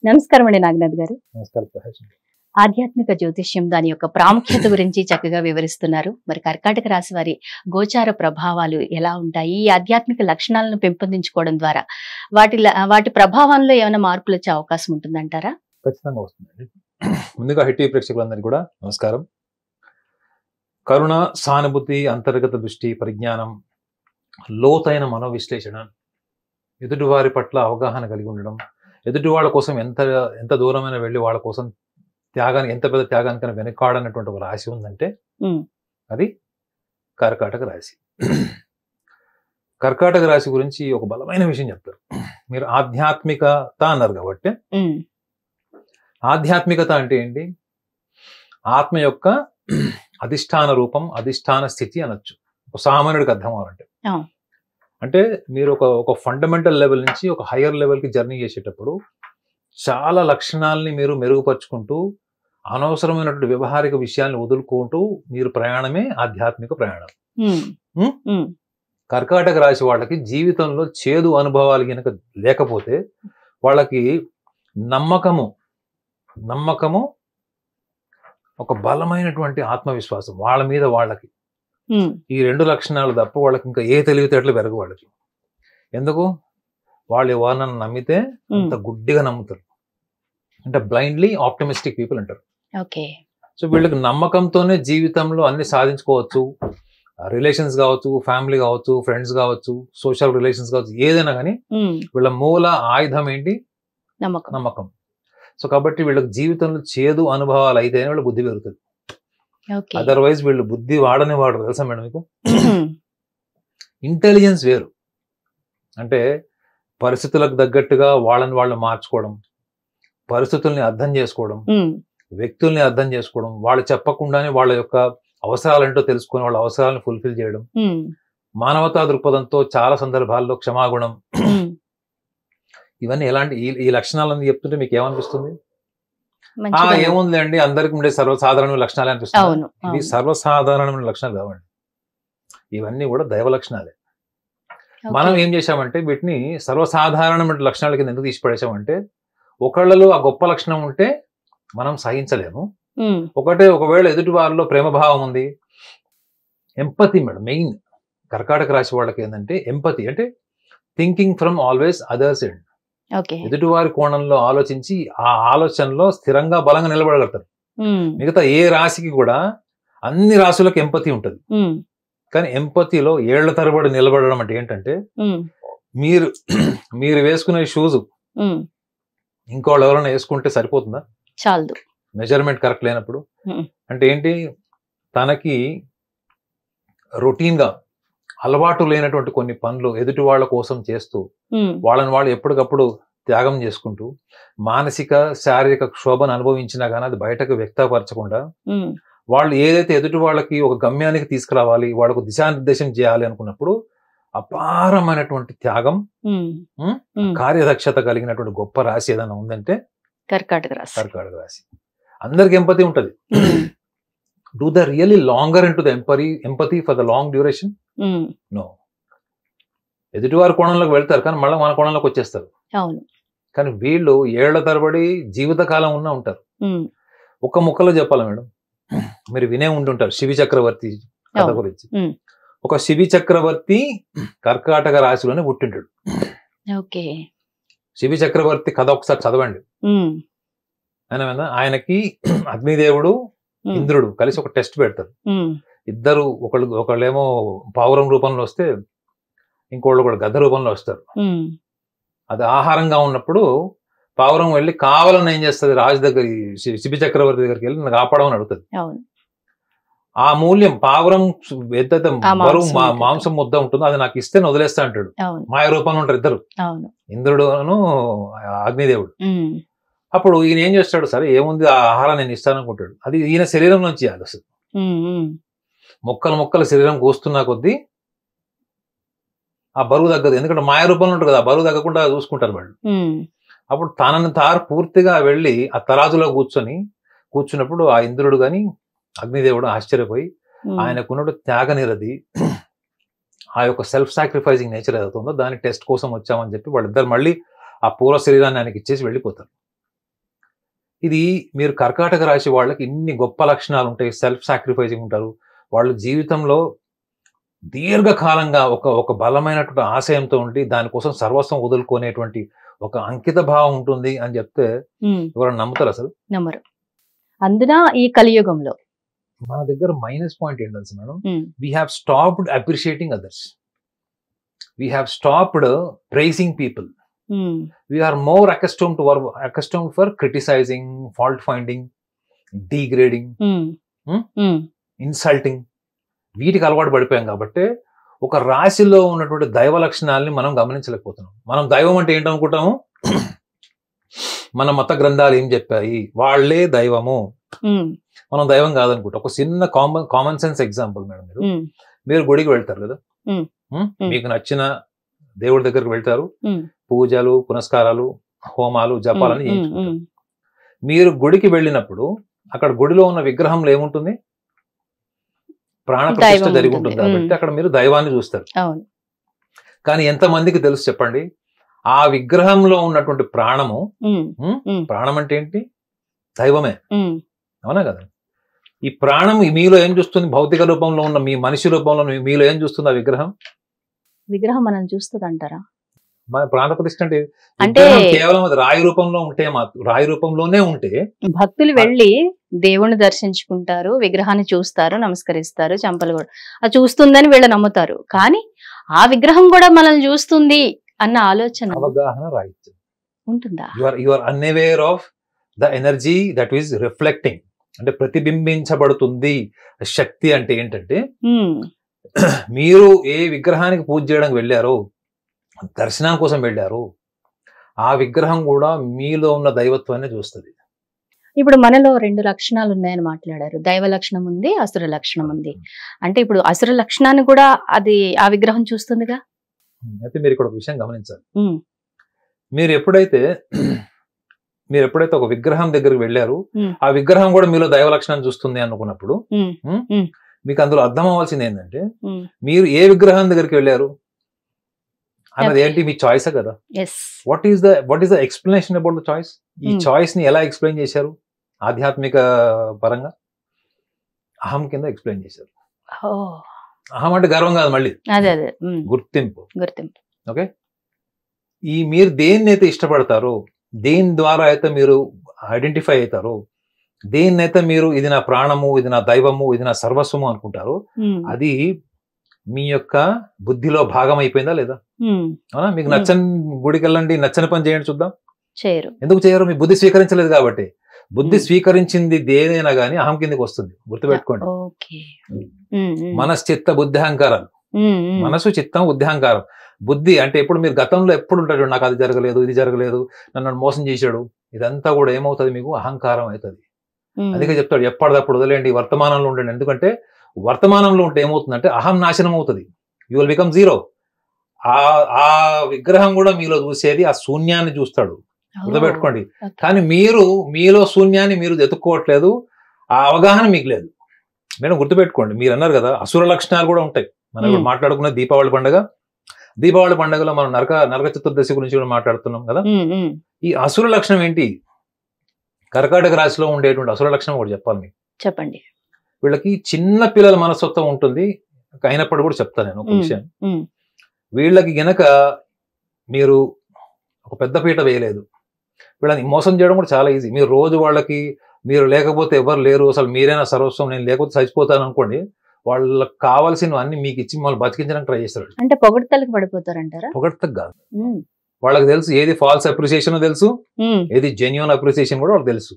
నమస్కారం అండి నాగనాథ్ గారు. నమస్కారం ప్రకాష్. ఆధ్యాత్మిక జ్యోతిష్యం దాని యొక్క ప్రాముఖ్యత గురించి చక్కగా వివరిస్తున్నారు. మరి కర్కాటక రాశి వారి గోచార ప్రభావాలు ఎలా ఉంటాయి, ఈ ఆధ్యాత్మిక లక్షణాలను పెంపొందించుకోవడం ద్వారా వాటి ప్రభావంలో ఏమైనా మార్పులు వచ్చే అవకాశం ఉంటుందంటారా? ఖచ్చితంగా వస్తుందండి. ముందుగా హిట్ ప్రేక్షకులందరికీ కూడా నమస్కారం. కరుణ, సానుభూతి, అంతర్గత దృష్టి, పరిజ్ఞానం, లోతైన మనోవిశ్లేషణ, ఎదుటివారి పట్ల అవగాహన కలిగి ఉండడం, ఎదుటి వాళ్ళ కోసం ఎంత దూరమైన వెళ్ళి వాళ్ళ కోసం ఎంత పెద్ద త్యాగానికైనా వెనకాడనటువంటి ఒక రాశి ఉందంటే అది కర్కాటక రాశి. కర్కాటక రాశి గురించి ఒక బలమైన విషయం చెప్తారు. మీరు ఆధ్యాత్మికత అన్నారు కాబట్టి, ఆధ్యాత్మికత అంటే ఏంటి? ఆత్మ యొక్క అధిష్టాన రూపం, అధిష్టాన స్థితి అనొచ్చు. ఒక సామాన్యుడికి అర్థం అవ్వాలంటే, అంటే మీరు ఒక ఫండమెంటల్ లెవెల్ నుంచి ఒక హయ్యర్ లెవెల్కి జర్నీ చేసేటప్పుడు చాలా లక్షణాలని మీరు మెరుగుపరుచుకుంటూ అనవసరమైనటువంటి వ్యవహారిక విషయాన్ని వదులుకుంటూ మీరు ప్రయాణమే ఆధ్యాత్మిక ప్రయాణం. కర్కాటక రాశి వాళ్ళకి జీవితంలో చేదు అనుభవాలు కనుక లేకపోతే వాళ్ళకి నమ్మకము ఒక బలమైనటువంటి ఆత్మవిశ్వాసం వాళ్ళ మీద వాళ్ళకి ఈ రెండు లక్షణాలు తప్ప వాళ్ళకి ఇంకా ఏ తెలివితేటలు పెరగవు వాళ్ళకి. ఎందుకు? వాళ్ళు ఎవరినైనా నమ్మితే అంత గుడ్డిగా నమ్ముతారు, అంటే బ్లైండ్లీ ఆప్టమిస్టిక్ పీపుల్ అంటారు. సో వీళ్ళకి నమ్మకంతోనే జీవితంలో అన్ని సాధించుకోవచ్చు. రిలేషన్స్ కావచ్చు, ఫ్యామిలీ కావచ్చు, ఫ్రెండ్స్ కావచ్చు, సోషల్ రిలేషన్స్ కావచ్చు, ఏదైనా కానీ వీళ్ళ మూల ఆయుధం ఏంటి? నమ్మకం. సో కాబట్టి వీళ్ళకి జీవితంలో చేదు అనుభవాలు అయితేనే వీళ్ళ బుద్ధి పెరుగుతుంది. అదర్వైజ్ వీళ్ళు బుద్ధి వాడనే వాడరు. తెలుసా మేడం మీకు? ఇంటెలిజెన్స్ వేరు. అంటే పరిస్థితులకు తగ్గట్టుగా వాళ్ళని వాళ్ళు మార్చుకోవడం, పరిస్థితుల్ని అర్థం చేసుకోవడం, వ్యక్తుల్ని అర్థం చేసుకోవడం, వాళ్ళు చెప్పకుండానే వాళ్ళ యొక్క అవసరాలేంటో తెలుసుకొని వాళ్ళ అవసరాలను ఫుల్ఫిల్ చేయడం, మానవతా దృక్పథంతో చాలా సందర్భాల్లో క్షమాగుణం, ఇవన్నీ ఎలాంటి ఈ లక్షణాలను చెప్తుంటే మీకు ఏమనిపిస్తుంది? ఏముంది అండి, అందరికి ఉండే సర్వసాధారణ లక్షణాలు అనిపిస్తుంది. ఇది సర్వసాధారణమైన లక్షణాలు కావండి, ఇవన్నీ కూడా దైవ లక్షణాలే. మనం ఏం చేశామంటే వీటిని సర్వసాధారణమైన లక్షణాల కింద ఎందుకు తీసిపడేసామంటే, ఒకళ్ళలో ఆ గొప్ప లక్షణం ఉంటే మనం సహించలేము. ఒకవేళ ఎదుటి వారిలో ప్రేమభావం ఉంది, ఎంపతి మేడం మెయిన్ కర్కాటక రాశి వాళ్ళకి ఏంటంటే ఎంపతి, అంటే thinking from always others end. ఎదుటివారి కోణంలో ఆలోచించి ఆ ఆలోచనలో స్థిరంగా బలంగా నిలబడగలుగుతారు. మిగతా ఏ రాశికి కూడా అన్ని రాశులకు ఎంపతి ఉంటుంది, కానీ ఎంపతిలో ఏళ్ల తరబడి నిలబడడం అంటే ఏంటంటే, మీరు వేసుకునే షూస్ ఇంకోళ్ళు ఎవరైనా వేసుకుంటే సరిపోతుందా? చాలదు. మెజర్మెంట్ కరెక్ట్ లేనప్పుడు అంటే ఏంటి? తనకి రొటీన్ గా అలవాటు లేనటువంటి కొన్ని పనులు ఎదుటి వాళ్ళ కోసం చేస్తూ వాళ్ళని వాళ్ళు ఎప్పటికప్పుడు త్యాగం చేసుకుంటూ మానసిక శారీరక క్షోభను అనుభవించినా కానీ అది బయటకు వ్యక్తపరచకుండా వాళ్ళు ఏదైతే ఎదుటి వాళ్ళకి ఒక గమ్యానికి తీసుకురావాలి, వాళ్ళకు దిశానిర్దేశం చేయాలి అనుకున్నప్పుడు అపారమైనటువంటి త్యాగం, కార్యదక్షత కలిగినటువంటి గొప్ప రాశి ఏదైనా ఉందంటే కర్కాటక రాశి. అందరికి ఎంపతి ఉంటుంది. Do the really longer in to the empathy for the long duration? No. ఎదుటివారి కోణంలోకి వెళ్తారు కానీ మళ్ళీ మన కోణంలోకి వచ్చేస్తారు. కానీ వీళ్ళు ఏళ్ల తరబడి జీవితకాలం ఉంటారు. ఒక ముక్కలో చెప్పాలి మేడం, మీరు వినే ఉంటుంటారు శివి చక్రవర్తి కథ గురించి. ఒక శివి చక్రవర్తి కర్కాటక రాశిలోనే పుట్టింటాడు. శివి చక్రవర్తి కథ ఒకసారి చదవండి. ఆయనకి అగ్నిదేవుడు, ఇంద్రుడు కలిసి ఒక టెస్ట్ పెడతారు. ఇద్దరు ఒకళ్ళేమో పావురం రూపంలో వస్తే ఇంకోళ్ళు కూడా గద్ద రూపంలో వస్తారు. అది ఆహారంగా ఉన్నప్పుడు పావురం వెళ్ళి కావాలని ఏం చేస్తుంది, రాజు దగ్గర శిబి చక్రవర్తి దగ్గరికి వెళ్ళి నన్ను కాపాడమని అడుగుతుంది. ఆ మూల్యం పావురం ఏదైతే బరువు మాంసం ముద్ద ఉంటుందో అది నాకు ఇస్తే వదిలేస్తా అంటాడు. మాయ రూపంలో ఉంటారు ఇద్దరు, ఇంద్రుడును అగ్నిదేవుడు. అప్పుడు ఈయన ఏం చేస్తాడు, సరే ఏముంది ఆ ఆహారం నేను ఇస్తాను అనుకుంటాడు. అది ఈయన శరీరం నుంచి ఇవ్వాలి. అసలు మొక్కలు శరీరం కూస్తున్నా కొద్దీ ఆ బరువు తగ్గదు, ఎందుకంటే మాయ రూపంలో ఉంటుంది కదా, ఆ బరువు తగ్గకుండా చూసుకుంటారు వాళ్ళు. అప్పుడు తనని పూర్తిగా వెళ్ళి ఆ తరాజులో కూర్చున్నప్పుడు ఆ ఇంద్రుడు గాని అగ్నిదేవుడు ఆశ్చర్యపోయి ఆయనకున్నట్టు త్యాగ నిరది, ఆ యొక్క సెల్ఫ్ సాక్రిఫైసింగ్ నేచర్ ఏదవుతుందో దాని టెస్ట్ కోసం వచ్చామని చెప్పి వాళ్ళిద్దరు మళ్ళీ ఆ పూర్వ శరీరాన్ని ఆయనకి ఇచ్చేసి వెళ్ళిపోతారు. ఇది మీరు కర్కాటక రాశి వాళ్ళకి ఇన్ని గొప్ప లక్షణాలు ఉంటాయి, సెల్ఫ్ సాక్రిఫైసింగ్ ఉంటారు, వాళ్ళు జీవితంలో దీర్ఘకాలంగా ఒక బలమైనటువంటి ఆశయంతో ఉండి దానికోసం సర్వస్వం వదులుకునేటువంటి ఒక అంకిత భావం ఉంటుంది అని చెప్తే ఎవరైనా నమ్ముతారు? అసలు నమ్మరు. అందున ఈ కలియుగంలో మన దగ్గర మైనస్ పాయింట్ ఏంటి తెలుసు madam, we have stopped appreciating others, we have stopped praising people, we are more accustomed for criticizing, fault finding, degrading, insulting, వీటికి అలవాటు పడిపోయాం. కాబట్టి ఒక రాశిలో ఉన్నటువంటి దైవ లక్షణాలని మనం గమనించలేకపోతున్నాం. మనం దైవం అంటే ఏంటనుకుంటాము, మన మత గ్రంథాలు ఏం చెప్పాయి, వాళ్లే దైవము, మనం దైవం కాదనుకుంటాం. ఒక చిన్న కామన్ సెన్స్ ఎగ్జాంపుల్ మేడం, మీరు గుడికి వెళ్తారు కదా, మీకు నచ్చిన దేవుడి దగ్గరికి వెళ్తారు, పూజలు పునస్కారాలు హోమాలు జపాలని చేయించుకుంటారు. మీరు గుడికి వెళ్ళినప్పుడు అక్కడ గుడిలో ఉన్న విగ్రహంలో ఏముంటుంది, ప్రాణ ప్రతిష్ఠ జరిగి ఉంటుంది కాబట్టి అక్కడ మీరు దైవాన్ని చూస్తారు. కానీ ఎంతమందికి తెలుసు చెప్పండి, ఆ విగ్రహంలో ఉన్నటువంటి ప్రాణము, ప్రాణం అంటే ఏంటి, దైవమే, అవునా కదా? ఈ ప్రాణం మీలో ఏం చూస్తుంది, భౌతిక రూపంలో ఉన్న మీ మనిషి రూపంలో మీలో ఏం చూస్తుంది ఆ విగ్రహం మనం చూస్తుంది అంటారా? మన ప్రాణ ప్రతిష్ఠ అంటే కేవలం అది రాయి రూపంలో ఉంటే, రాయి రూపంలోనే ఉంటే భక్తులు వెళ్ళి దేవుణ్ణి దర్శించుకుంటారు, విగ్రహాన్ని చూస్తారు, నమస్కరిస్తారు, చంపలు కూడా అది చూస్తుందని వీళ్ళు నమ్ముతారు. కానీ ఆ విగ్రహం కూడా మనల్ని చూస్తుంది అన్న ఆలోచన, అవగాహన రాయిచ్చు ఉంటుందా? You are unaware of the energy that is reflecting, అంటే ప్రతిబింబించబడుతుంది. శక్తి అంటే ఏంటంటే, మీరు ఏ విగ్రహానికి పూజ చేయడానికి వెళ్ళారో, దర్శనం కోసం వెళ్ళారు, ఆ విగ్రహం కూడా మీలో ఉన్న దైవత్వాన్ని చూస్తుంది. ఇప్పుడు మనలో 2 లక్షణాలు ఉన్నాయని మాట్లాడారు, దైవ లక్షణం ఉంది, అసుర లక్షణం ఉంది. అంటే ఇప్పుడు అసుర లక్షణాన్ని కూడా అది ఆ విగ్రహం చూస్తుందిగా. అయితే మీరు ఇక్కడ ఒక విషయం గమనించాలి, మీరు ఎప్పుడైతే ఒక విగ్రహం దగ్గరికి వెళ్ళారు, ఆ విగ్రహం కూడా మీలో దైవ లక్షణాన్ని చూస్తుంది అనుకున్నప్పుడు మీకు అందులో అర్థం అవ్వాల్సింది ఏంటంటే, మీరు ఏ విగ్రహం దగ్గరికి వెళ్ళారు అన్నది ఏంటి, మీ చాయిస్ కదా. What is the explanation about the choice? ఈ చాయిస్ ని ఎలా ఎక్స్ప్లెయిన్ చేశారు ఆధ్యాత్మిక పరంగా? అహం కింద ఎక్స్ప్లెయిన్ చేశారు. అహం అంటే గర్వం కాదు, మళ్ళీ గుర్తింపు. ఓకే, ఈ మీరు దేన్నైతే ఇష్టపడతారో, దేని ద్వారా అయితే మీరు ఐడెంటిఫై అవుతారో, దేన్నైతే మీరు ఇది నా ప్రాణము, ఇది నా దైవము, ఇది నా సర్వస్వము అనుకుంటారో, అది మీ యొక్క బుద్ధిలో భాగం అయిపోయిందా లేదా? అవునా? మీకు నచ్చని గుడికి వెళ్ళండి, నచ్చని పని చేయండి, చూద్దాం. ఎందుకు చేయరు? మీ బుద్ధి స్వీకరించలేదు కాబట్టి. బుద్ధి స్వీకరించింది దేనైనా గానీ అహం కిందకి వస్తుంది, గుర్తుపెట్టుకోండి. మనశ్చిత్త బుద్ధి అహంకారాలు, మనసు చిత్తం బుద్ధి అహంకారం. బుద్ధి అంటే ఎప్పుడు మీరు గతంలో ఎప్పుడు ఉంటాడు, నాకు అది జరగలేదు, ఇది జరగలేదు, నన్ను మోసం చేశాడు, ఇదంతా కూడా ఏమవుతుంది, మీకు అహంకారం అవుతుంది. అందుకే చెప్తాడు ఎప్పటిదప్పుడు వదిలేండి, వర్తమానంలో ఉండండి. ఎందుకంటే వర్తమానంలో ఉంటే ఏమవుతుందంటే అహం నాశనం అవుతుంది, యూ విల్ బికమ్ జీరో. ఆ విగ్రహం కూడా మీలో చూసేది ఆ శూన్యాన్ని చూస్తాడు, గుర్తుపెట్టుకోండి. కానీ మీలో శూన్యాన్ని మీరు ఎత్తుక్కోవట్లేదు, ఆ అవగాహన మీకు లేదు. మేడం గుర్తుపెట్టుకోండి, మీరు అన్నారు కదా అసుర లక్షణాలు కూడా ఉంటాయి. మనం మాట్లాడుకున్న దీపావళి పండుగలో మనం నరక చతుర్దశి గురించి కూడా మాట్లాడుతున్నాం కదా. ఈ అసుర లక్షణం ఏంటి? కర్కాటక రాశిలో ఉండేటువంటి అసుర లక్షణం కూడా చెప్పాలి మీకు. చెప్పండి. వీళ్ళకి చిన్న పిల్లల మనస్తత్వం ఉంటుంది, అయినప్పుడు కూడా చెప్తాను నేను ఒక విషయం. వీళ్ళకి గనక మీరు ఒక పెద్ద పీట వేయలేదు, వీళ్ళని మోసం చేయడం కూడా చాలా ఈజీ. మీరు రోజు వాళ్ళకి మీరు లేకపోతే ఎవరు లేరు, అసలు మీరైనా సర్వస్వం, నేను లేకపోతే చచ్చిపోతాను అనుకోండి, వాళ్ళకి కావాల్సినవన్నీ మీకు ఇచ్చి మిమ్మల్ని బతికించడానికి ట్రై చేస్తారు. అంటే పొగడ్తలకు పడిపోతారంటారా? పొగడ్తకు కాదు, వాళ్ళకి తెలుసు ఏది ఫాల్స్ అప్రిసియేషన్ తెలుసు, ఏది జెన్యూన్ అప్రిసియేషన్ కూడా వాళ్ళకి తెలుసు.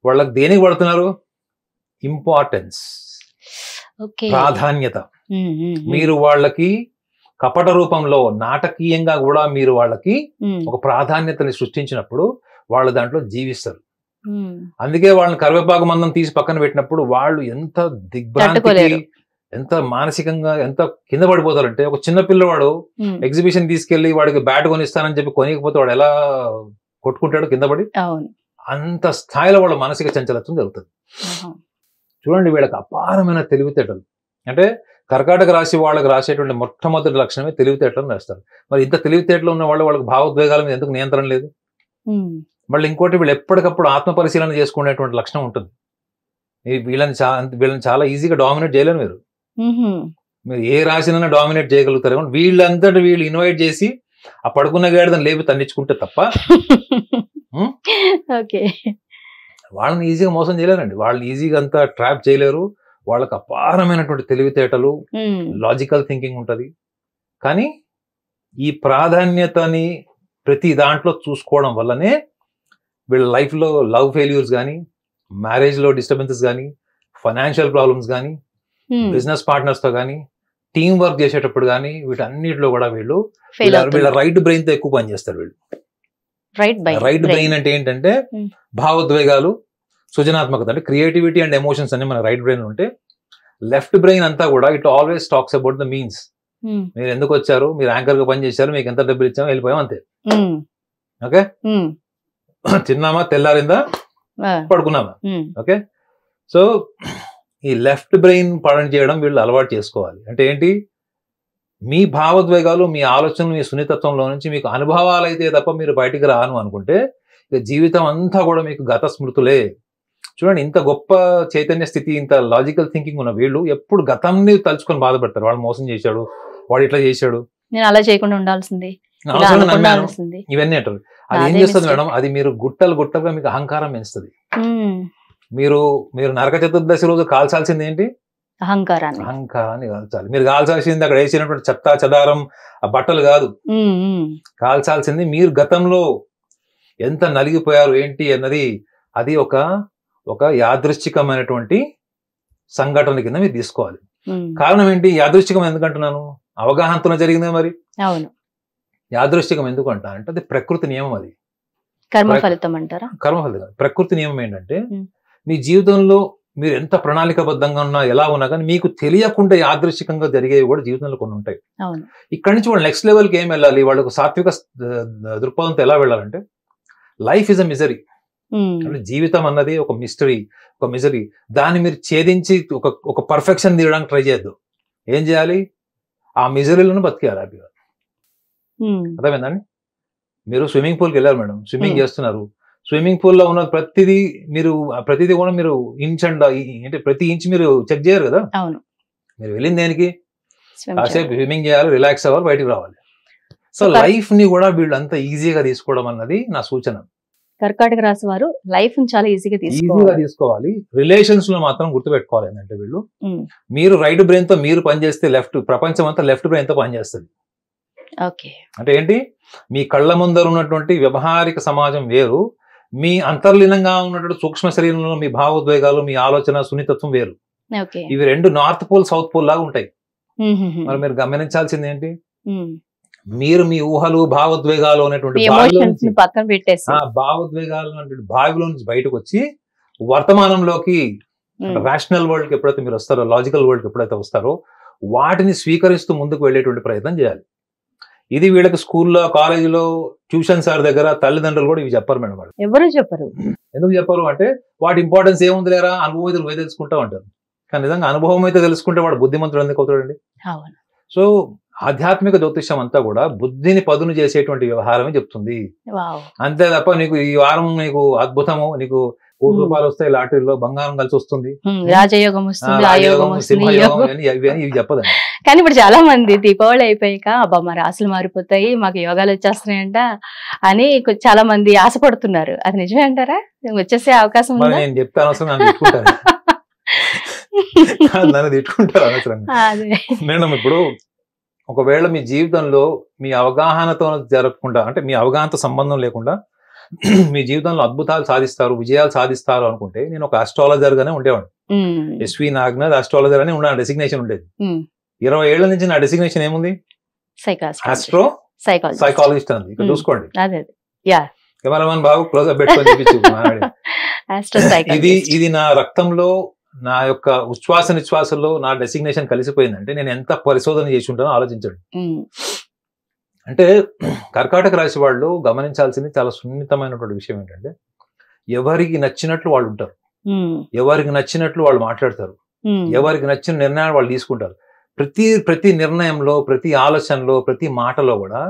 వాళ్ళకి దేనికి పడుతున్నారు? ఇంపార్టెన్స్, ప్రాధాన్యత. మీరు వాళ్ళకి కపట రూపంలో నాటకీయంగా కూడా మీరు వాళ్ళకి ఒక ప్రాధాన్యతని సృష్టించినప్పుడు వాళ్ళు దాంట్లో జీవిస్తారు. అందుకే వాళ్ళని కరివేపాకు మందం తీసి పక్కన పెట్టినప్పుడు వాళ్ళు ఎంత దిగ్భ్రాంతికి, ఎంత మానసికంగా ఎంత కింద పడిపోతారంటే, ఒక చిన్న పిల్లవాడు ఎగ్జిబిషన్ తీసుకెళ్లి వాడికి బ్యాట్ కొనిస్తానని చెప్పి కొనికపోతే వాడు ఎలా కొట్టుకుంటాడు కింద పడి, అంత స్థాయిలో వాళ్ళ మానసిక చంచలత్వం జరుగుతుంది. చూడండి, వీళ్ళకి అపారమైన తెలివితేటలు. అంటే కర్కాటక రాశి వాళ్ళకి రాసేటువంటి మొట్టమొదటి లక్షణమే తెలివితేటలను రాస్తారు. మరి ఇంత తెలివితేటలు ఉన్న వాళ్ళకి భావోద్వేగాల మీద ఎందుకు నియంత్రణ లేదు? మళ్ళీ ఇంకోటి వీళ్ళు ఎప్పటికప్పుడు ఆత్మ పరిశీలన చేసుకునేటువంటి లక్షణం ఉంటుంది. వీళ్ళని చాలా ఈజీగా డామినేట్ చేయలేరు మీరు. మీరు ఏ రాశినైనా డామినేట్ చేయగలుగుతారు. వీళ్ళంతటి వీళ్ళు ఇన్వైట్ చేసి ఆ పడుకున్న గాడిదని లేపి తన్నించుకుంటే తప్ప వాళ్ళని ఈజీగా మోసం చేయలేరండి. వాళ్ళని ఈజీగా అంతా ట్రాప్ చేయలేరు. వాళ్ళకి అపారమైనటువంటి తెలివితేటలు, లాజికల్ థింకింగ్ ఉంటుంది. కానీ ఈ ప్రాధాన్యతని ప్రతి దాంట్లో చూసుకోవడం వల్లనే వీళ్ళ లైఫ్లో లవ్ ఫెయిల్యూర్స్ కానీ, మ్యారేజ్లో డిస్టర్బెన్సెస్ కానీ, ఫైనాన్షియల్ ప్రాబ్లమ్స్ కానీ, బిజినెస్ పార్ట్నర్స్తో కానీ, టీం వర్క్ చేసేటప్పుడు కానీ, వీటన్నిటిలో కూడా వీళ్ళ రైట్ బ్రెయిన్తో ఎక్కువ పనిచేస్తారు. వీళ్ళు రైట్ బ్రెయిన్ అంటే ఏంటంటే భావోద్వేగాలు, సృజనాత్మకత అంటే క్రియేటివిటీ అండ్ ఎమోషన్స్ అన్ని మన రైట్ బ్రెయిన్ ఉంటే, లెఫ్ట్ బ్రెయిన్ అంతా కూడా it always talks about the means. మీరు ఎందుకు వచ్చారు, మీరు యాంకర్ గా పని చేశారు, మీకు ఎంత డబ్బులు ఇచ్చామో వెళ్ళిపోయాం అంతే. ఓకే, తిన్నామా, తెల్లారిందా, పడుకున్నామా. ఓకే, సో ఈ లెఫ్ట్ బ్రెయిన్ పని చేయడం వీళ్ళు అలవాటు చేసుకోవాలి. అంటే ఏంటి, మీ భావోద్వేగాలు, మీ ఆలోచనలు, మీ సున్నితత్వంలో నుంచి మీకు అనుభవాలు అయితే తప్ప మీరు బయటికి రాను అనుకుంటే ఇక జీవితం అంతా కూడా మీకు గత స్మృతులే. చూడండి, ఇంత గొప్ప చైతన్య స్థితి, ఇంత లాజికల్ థింకింగ్ ఉన్న వీళ్ళు ఎప్పుడు గతంని తలుచుకొని బాధపడతారు. వాడు మోసం చేశాడు, వాడు ఇట్లా చేశాడు, నేను అలా చేయకుండా ఉండాల్సింది, ఇవన్నీ అంటారు. అది ఏం చేస్తుంది మేడం, అది మీరు గుట్టలుగా మీకు అహంకారం పెంచుతుంది. మీరు నరక చతుర్దశి రోజు కాల్చాల్సింది ఏంటి, అహంకారాన్ని కాల్చాలి. మీరు కాల్చాల్సింది అక్కడ వేసినటువంటి చెత్త చెదారం ఆ బట్టలు కాదు, కాల్చాల్సింది మీరు గతంలో ఎంత నలిగిపోయారు ఏంటి అన్నది. అది ఒక యాదృశ్చికమైనటువంటి సంఘటన కింద మీరు తీసుకోవాలి. కారణం ఏంటి, యాదృశ్చికం ఎందుకంటున్నాను, అవగాహనతో జరిగిందే. మరి యాదృశ్చికం ఎందుకు అంటా అంటే అది ప్రకృతి నియమం, అది కర్మ ఫలితం అంటారా. కర్మ ఫలితం, ప్రకృతి నియమం ఏంటంటే మీ జీవితంలో మీరు ఎంత ప్రణాళికబద్ధంగా ఉన్నా, ఎలా ఉన్నా కానీ మీకు తెలియకుండా యాదృశ్చికంగా జరిగేవి కూడా జీవితంలో కొన్ని ఉంటాయి. ఇక్కడి నుంచి వాళ్ళు నెక్స్ట్ లెవెల్కి ఏం వెళ్ళాలి, వాళ్ళకు సాత్విక దృక్పథంతో ఎలా వెళ్ళాలంటే, లైఫ్ ఇస్ అ మిజరీ. అంటే జీవితం అన్నది ఒక మిస్టరీ, ఒక మిజరీ. దాన్ని మీరు ఛేదించి ఒక పర్ఫెక్షన్ తీయడానికి ట్రై చేయొద్దు. ఏం చేయాలి, ఆ మిజరీలను బతికేయాలి హ్యాపీగా. అర్థమైందండి. మీరు స్విమ్మింగ్ పూల్కి వెళ్ళారు మేడం, స్విమ్మింగ్ చేస్తున్నారు. స్విమ్మింగ్ పూల్ లో ఉన్న ప్రతిదీ కూడా మీరు ఇంచ్ అండ్ అంటే ప్రతి ఇంచ్ మీరు చెక్ చేయరు కదా. మీరు వెళ్ళింది దేనికి, కాసేపు స్విమ్మింగ్ చేయాలి, రిలాక్స్ అవ్వాలి, బయటకు రావాలి. సో లైఫ్ ని కూడా వీళ్ళు అంత ఈజీగా తీసుకోవడం అన్నది నా సూచన. కర్కాటక రాశి వారు లైఫ్ ని చాలా ఈజీగా తీసుకోవాలి. రిలేషన్స్ లో మాత్రం గుర్తుపెట్టుకోవాలి ఏంటంటే, వీళ్ళు మీరు రైట్ బ్రెయిన్ తో మీరు పనిచేస్తే ప్రపంచం అంతా లెఫ్ట్ బ్రెయిన్ తో పనిచేస్తుంది. అంటే ఏంటి, మీ కళ్ళ ముందర ఉన్నటువంటి వ్యవహారిక సమాజం వేరు, మీ అంతర్లీనంగా ఉన్నటువంటి సూక్ష్మ శరీరంలో మీ భావోద్వేగాలు, మీ ఆలోచన, సున్నితత్వం వేరు. ఇవి రెండు నార్త్ పోల్ సౌత్ పోల్ లాగా ఉంటాయి. మరి మీరు గమనించాల్సింది ఏంటి, మీరు మీ ఊహలు, భావోద్వేగాలు అనేటువంటి భావోద్వేగాలు అనేటువంటి బావిలో నుంచి బయటకు వచ్చి వర్తమానంలోకి, రేషనల్ వరల్డ్ కి ఎప్పుడైతే మీరు వస్తారో, లాజికల్ వరల్డ్ కి ఎప్పుడైతే వస్తారో, వాటిని స్వీకరిస్తూ ముందుకు వెళ్ళేటువంటి ప్రయత్నం చేయాలి. ఇది వీళ్ళకి స్కూల్లో, కాలేజీలో, ట్యూషన్ సార్ దగ్గర తల్లిదండ్రులు కూడా ఇవి చెప్పరు మేడం. వాళ్ళు ఎవరు చెప్పరు. ఎందుకు చెప్పరు అంటే, వాటి ఇంపార్టెన్స్ ఏముంది లేరా, అనుభవం అయితే నువ్వే తెలుసుకుంటా ఉంటారు. కానీ నిజంగా అనుభవం అయితే తెలుసుకుంటే వాడు బుద్ధిమంతుడు ఎందుకు అవుతాడండి. సో ఆధ్యాత్మిక జ్యోతిష్యం అంతా కూడా బుద్ధిని పదును చేసేటువంటి వ్యవహారమే చెప్తుంది. అంతే తప్ప నీకు ఈ వారం నీకు అద్భుతము, నీకు ₹1,00,000 వస్తాయి, లాటరీలో బంగారం కలిసి వస్తుంది, రాజయోగం వస్తుంది, ఇవి చెప్పదండి. కానీ ఇప్పుడు చాలా మంది దీపావళి అయిపోయాక అబ్బా మా రాసులు మారిపోతాయి, మాకు యోగాలు వచ్చేస్తున్నాయంట అని చాలా మంది ఆశపడుతున్నారు. అది నిజమే అంటారా, వచ్చేసే అవకాశం ఉందా? నేను చెప్తాను, అవసరం నన్ను తిట్టుకుంటారు అనవసరంగా. మేడం ఇప్పుడు ఒకవేళ మీ జీవితంలో మీ అవగాహనతో జరగకుండా, అంటే మీ అవగాహనతో సంబంధం లేకుండా మీ జీవితంలో అద్భుతాలు సాధిస్తారు, విజయాలు సాధిస్తారు అనుకుంటే, నేను ఒక ఆస్ట్రాలజర్ గానే ఉండేవాడిని. ఎస్వి నాగనాథ్ ఆస్ట్రాలజర్ అని ఉన్న డెసిగ్నేషన్ ఉండేది. 20 ఏళ్ల నుంచి నా డెసిగ్నేషన్ ఏముంది, ఆస్ట్రో సైకాలజిస్ట్ అంది. ఇక్కడ చూసుకోండి, కెమెరామన్ బాబు క్లోజ్ అప్ పెట్టుకొని ఇది నా రక్తంలో, నా యొక్క ఉచ్ఛ్వాస నిశ్వాసంలో నా డెసిగ్నేషన్ కలిసిపోయిందంటే నేను ఎంత పరిశోధన చేసి ఉంటానో ఆలోచించండి. అంటే కర్కాటక రాశి వాళ్ళు గమనించాల్సింది చాలా సున్నితమైనటువంటి విషయం ఏంటంటే, ఎవరికి నచ్చినట్లు వాళ్ళు ఉంటారు, ఎవరికి నచ్చినట్లు వాళ్ళు మాట్లాడతారు, ఎవరికి నచ్చిన నిర్ణయాలు వాళ్ళు తీసుకుంటారు. ప్రతి నిర్ణయంలో, ప్రతి ఆలోచనలో, ప్రతి మాటలో కూడా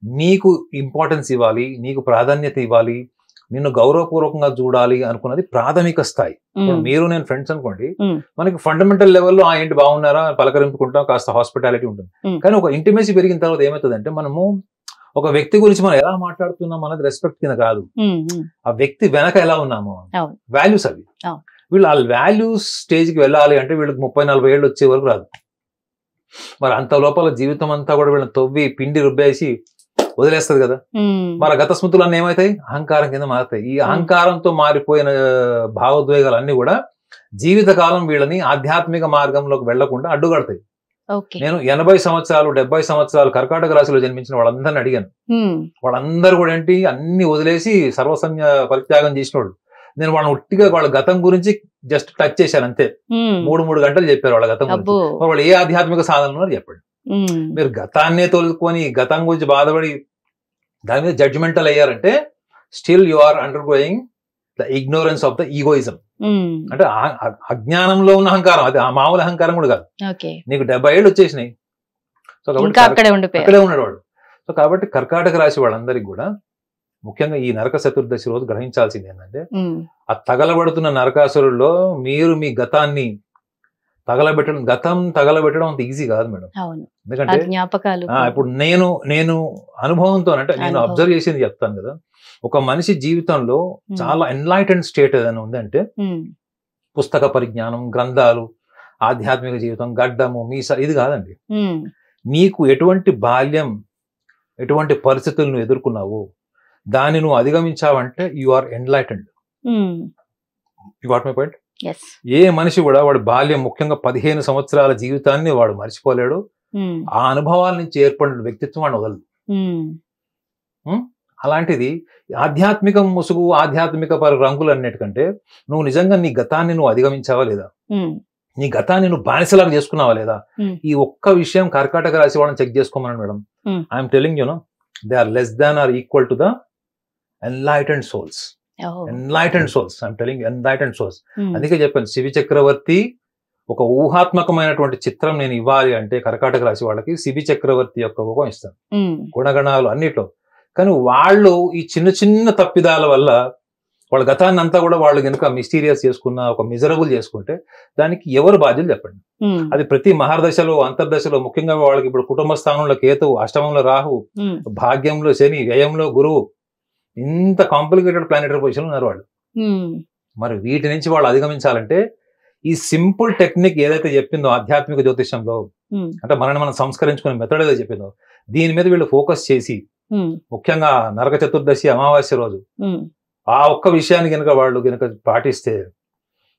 నీకు ఇంపార్టెన్స్ ఇవ్వాలి, నీకు ప్రాధాన్యత ఇవ్వాలి, నిన్ను గౌరవపూర్వకంగా చూడాలి అనుకున్నది ప్రాథమిక స్థాయి. మీరు నేను ఫ్రెండ్స్ అనుకోండి, మనకి ఫండమెంటల్ లెవెల్లో ఏంటి బాగున్నారా పలకరింపుకుంటాం, కాస్త హాస్పిటాలిటీ ఉంటుంది. కానీ ఒక ఇంటిమేసీ పెరిగిన తర్వాత ఏమవుతుందంటే మనము ఒక వ్యక్తి గురించి మనం ఎలా మాట్లాడుతున్నాం అన్నది రెస్పెక్ట్ కింద కాదు, ఆ వ్యక్తి వెనక ఎలా ఉన్నాము, వాల్యూస్ అవి. వీళ్ళు ఆ వాల్యూస్ స్టేజ్కి వెళ్ళాలి అంటే వీళ్ళకి 30-40 ఏళ్ళు వచ్చే వరకు రాదు. మరి అంత లోపల జీవితం అంతా కూడా వీళ్ళని తవ్వి పిండి రుబ్బేసి వదిలేస్తుంది కదా. మరి గత స్మృతులు అన్నీ ఏమవుతాయి, అహంకారం కింద మారుతాయి. ఈ అహంకారంతో మారిపోయిన భావోద్వేగాలు అన్ని కూడా జీవితకాలం వీళ్ళని ఆధ్యాత్మిక మార్గంలోకి వెళ్లకుండా అడ్డుకడతాయి. నేను 80 సంవత్సరాలు 70 సంవత్సరాలు కర్కాటక రాశిలో జన్మించిన వాళ్ళందరిని అడిగాను. వాళ్ళందరూ కూడా ఏంటి అన్ని వదిలేసి సర్వసన్య పరిత్యాగం చేసిన వాళ్ళు. నేను వాళ్ళని ఉట్టిగా వాళ్ళ గతం గురించి జస్ట్ టచ్ చేశాను అంతే. 3 గంటలు చెప్పారు వాళ్ళ గతం గురించి. వాళ్ళు ఏ ఆధ్యాత్మిక సాధన చెప్పండి. మీరు గతాన్నే తోలుకొని గతం గురించి బాధపడి దాని మీద జడ్జిమెంటల్ అయ్యారంటే still you are undergoing the ignorance of the egoism. అంటే అజ్ఞానంలో ఉన్న అహంకారం, అది ఆ మామూలు అహంకారం కూడా కాదు. నీకు 70 ఏళ్ళు వచ్చేసినాయి, సో కాబట్టి అక్కడే ఉన్నాడు వాడు. సో కాబట్టి కర్కాటక రాశి వాళ్ళందరికీ కూడా ముఖ్యంగా ఈ నరక చతుర్దశి రోజు గ్రహించాల్సింది ఏంటంటే, ఆ తగలబడుతున్న నరకాసురుల్లో మీరు మీ గతాన్ని తగలబెట్టడం అంత ఈజీ కాదు మేడం. ఎందుకంటే ఇప్పుడు నేను అనుభవంతో అంటే నేను అబ్జర్వ్ చేసింది చెప్తాను కదా. ఒక మనిషి జీవితంలో చాలా ఎన్లైటెండ్ స్టేట్ ఏదైనా ఉందంటే పుస్తక పరిజ్ఞానం, గ్రంథాలు, ఆధ్యాత్మిక జీవితం, గడ్డము, మీస ఇది కాదండి. నీకు ఎటువంటి బాల్యం, ఎటువంటి పరిస్థితులను ఎదుర్కొన్నావు, దాన్ని నువ్వు అధిగమించావంటే you are enlightened. You got my point? ఏ మనిషి కూడా వాడి బాల్యం, ముఖ్యంగా 15 సంవత్సరాల జీవితాన్ని వాడు మర్చిపోలేడు. ఆ అనుభవాల నుంచి ఏర్పడిన వ్యక్తిత్వం వాడిని వదలదు. అలాంటిది ఆధ్యాత్మిక ముసుగు, ఆధ్యాత్మిక రంగులు అన్నిటికంటే నువ్వు నిజంగా నీ గతాన్ని నువ్వు అధిగమించావా లేదా, నీ గతాన్ని నువ్వు బానిసలాగా చేసుకున్నావా లేదా, ఈ ఒక్క విషయం కర్కాటక రాశి వాళ్ళని చెక్ చేసుకోమని madam. I'm telling you know, they are less than or equal to the enlightened souls. Enlightened souls, I'm telling enlightened souls. అందుకే చెప్పాను, శివి చక్రవర్తి ఒక ఊహాత్మకమైనటువంటి చిత్రం నేను ఇవ్వాలి అంటే కర్కాటక రాశి వాళ్ళకి శివి చక్రవర్తి యొక్క రూపం ఇస్తాను, గుణగణాలు అన్నిట్లో. కానీ వాళ్ళు ఈ చిన్న చిన్న తప్పిదాల వల్ల వాళ్ళ గతాన్ని అంతా కూడా వాళ్ళు కనుక మిస్టీరియస్ చేసుకున్న, ఒక మిజరబుల్ చేసుకుంటే దానికి ఎవరు బాధ్యులు చెప్పండి. అది ప్రతి మహర్దశలో, అంతర్దశలో, ముఖ్యంగా వాళ్ళకి ఇప్పుడు కుటుంబ స్థానంలో కేతువు, అష్టమంలో రాహు, భాగ్యంలో శని, వ్యయంలో గురువు, ఇంత కాంప్లికేటెడ్ ప్లానెటరీ పొజిషన్ ఉన్నారు వాళ్ళు. మరి వీటి నుంచి వాళ్ళు అధిగమించాలంటే ఈ సింపుల్ టెక్నిక్ ఏదైతే చెప్పిందో ఆధ్యాత్మిక జ్యోతిష్యంలో, అంటే మనం సంస్కరించుకునే మెథడ్ ఏదో చెప్పిందో, దీని మీద వీళ్ళు ఫోకస్ చేసి ముఖ్యంగా నరక చతుర్దశి అమావాస్య రోజు ఆ ఒక్క విషయాన్ని కనుక వాళ్ళు కనుక పాటిస్తే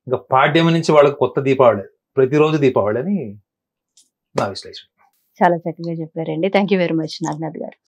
ఇంకా పాడ్యం నుంచి వాళ్ళకి కొత్త దీపావళి, ప్రతిరోజు దీపావళి అని నా విశ్లేషణ. చాలా చక్కగా చెప్పారండి. Thank you very much Naganath గారు.